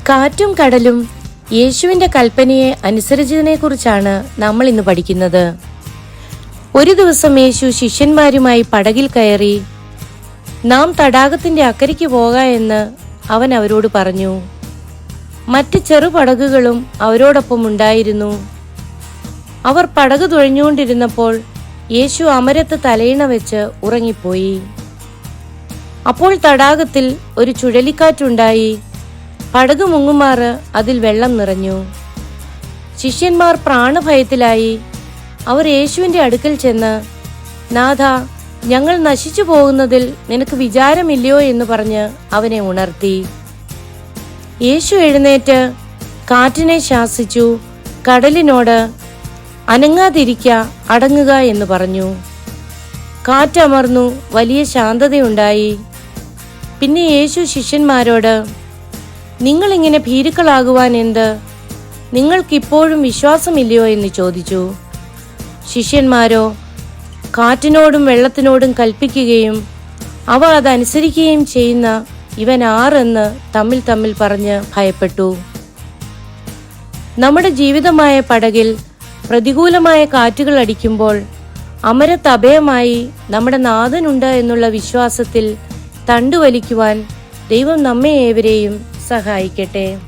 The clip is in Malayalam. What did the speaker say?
കാറ്റും കടലും യേശുവിന്റെ കൽപ്പനയെ അനുസരിച്ചതിനെക്കുറിച്ചാണ് നമ്മൾ ഇന്ന് പഠിക്കുന്നത്. ഒരു ദിവസം യേശു ശിഷ്യന്മാരുമായി പടകിൽ കയറി നാം തടാകത്തിന്റെ അക്കരയ്ക്ക് പോകാ എന്ന് അവൻ അവരോട് പറഞ്ഞു. മറ്റ് ചെറുപടകുകളും അവരോടൊപ്പം ഉണ്ടായിരുന്നു. അവർ പടക് തുഴഞ്ഞുകൊണ്ടിരുന്നപ്പോൾ യേശു അമരത്ത് തലയിണ വെച്ച് ഉറങ്ങിപ്പോയി. അപ്പോൾ തടാകത്തിൽ ഒരു ചുഴലിക്കാറ്റുണ്ടായി. പടക് മുങ്ങുമാറ് അതിൽ വെള്ളം നിറഞ്ഞു. ശിഷ്യന്മാർ പ്രാണഭയത്തിലായി. അവർ യേശുവിന്റെ അടുക്കൽ ചെന്ന്, നാഥ, ഞങ്ങൾ നശിച്ചു പോകുന്നതിൽ നിനക്ക് വിചാരമില്ലയോ എന്ന് പറഞ്ഞ് അവനെ ഉണർത്തി. യേശു എഴുന്നേറ്റ് കാറ്റിനെ ശാസിച്ചു, കടലിനോട്, അനങ്ങാതിരിക്ക, അടങ്ങുക എന്ന് പറഞ്ഞു. കാറ്റമർന്നു, വലിയ ശാന്തതയുണ്ടായി. പിന്നെ യേശു ശിഷ്യന്മാരോട്, നിങ്ങളിങ്ങനെ ഭീരുക്കളാകുവാൻ എന്ത്? നിങ്ങൾക്കിപ്പോഴും വിശ്വാസമില്ലയോ എന്ന് ചോദിച്ചു. ശിഷ്യന്മാരോ കാറ്റിനോടും വെള്ളത്തിനോടും കൽപ്പിക്കുകയും അവ അതനുസരിക്കുകയും ചെയ്യുന്ന ഇവൻ ആരെന്ന് തമ്മിൽ തമ്മിൽ പറഞ്ഞ് ഭയപ്പെട്ടു. നമ്മുടെ ജീവിതമായ പടകിൽ പ്രതികൂലമായ കാറ്റുകൾ അടിക്കുമ്പോൾ അമരത്ത് അഭയമായി നമ്മുടെ നാഥനുണ്ട് എന്നുള്ള വിശ്വാസത്തിൽ തണ്ടുവലിക്കുവാൻ ദൈവം നമ്മെ ഏവരെയും സഹായിക്കട്ടെ.